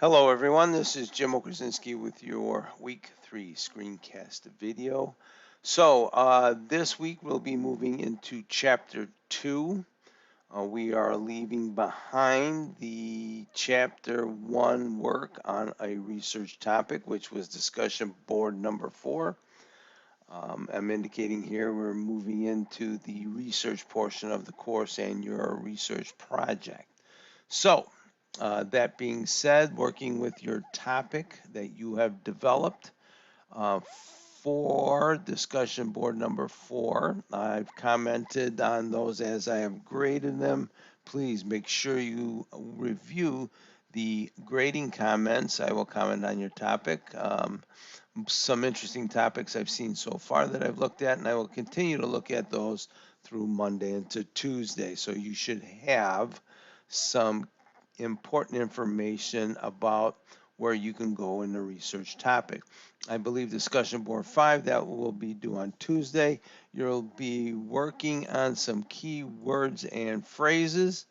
Hello everyone, this is Jim Krasinski with your week 3 screencast video. This week we'll be moving into chapter 2. We are leaving behind the chapter 1 work on a research topic, which was discussion board number 4. I'm indicating here we're moving into the research portion of the course and your research project. That being said, working with your topic that you have developed uh, for discussion board number 4, I've commented on those as I have graded them. Please make sure you review the grading comments. I will comment on your topic. Some interesting topics I've seen so far that I've looked at, and I will continue to look at those through Monday into Tuesday. So you should have some important information about where you can go in the research topic. I believe discussion board 5 that will be due on Tuesday. You'll be working on some key words and phrases.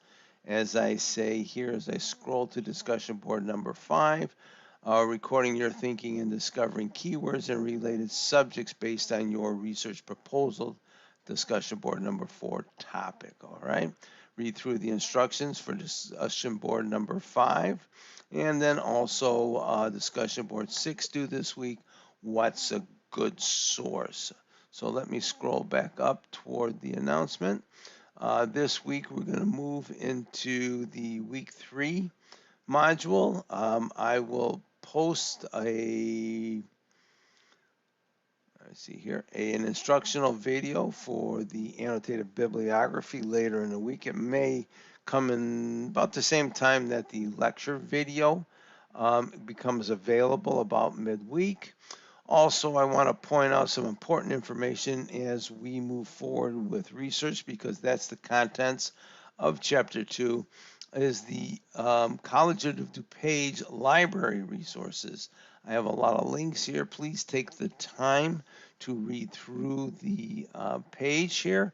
As I say here, as I scroll to discussion board number 5, recording your thinking and discovering keywords and related subjects based on your research proposal, discussion board number 4 topic. All right. Read through the instructions for discussion board number 5, and then also discussion board 6 due this week. What's a good source? So let me scroll back up toward the announcement. This week we're going to move into the week 3 module. I will post an instructional video for the annotated bibliography later in the week. It may come in about the same time that the lecture video becomes available, about midweek. Also, I want to point out some important information as we move forward with research, because that's the contents of chapter 2, is the College of DuPage library resources. I have a lot of links here. Please take the time to read through the page here.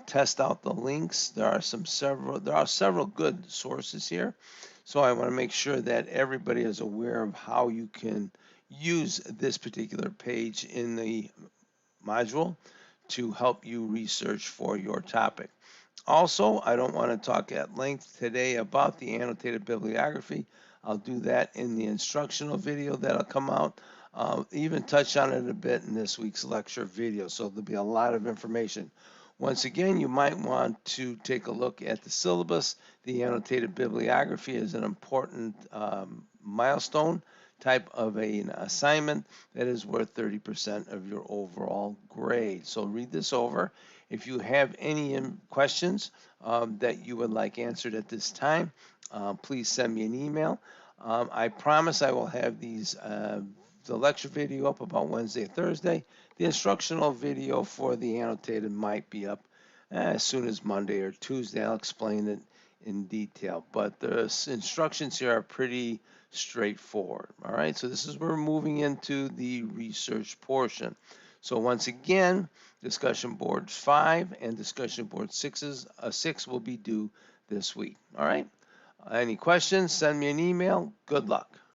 Test out the links. There are several good sources here. So I want to make sure that everybody is aware of how you can use this particular page in the module to help you research for your topic. Also, I don't want to talk at length today about the annotated bibliography. I'll do that in the instructional video that'll come out. Even touch on it a bit in this week's lecture video, so there'll be a lot of information. Once again, you might want to take a look at the syllabus. The annotated bibliography is an important milestone type of an assignment that is worth 30% of your overall grade. So read this over. If you have any questions that you would like answered at this time, please send me an email. I promise I will have the lecture video up about Wednesday, Thursday. The instructional video for the annotated might be up as soon as Monday or Tuesday. I'll explain it in detail, but the instructions here are pretty straightforward. All right, so this is where we're moving into the research portion. So once again, discussion boards 5 and discussion board 6 will be due this week. All right, any questions, send me an email. Good luck.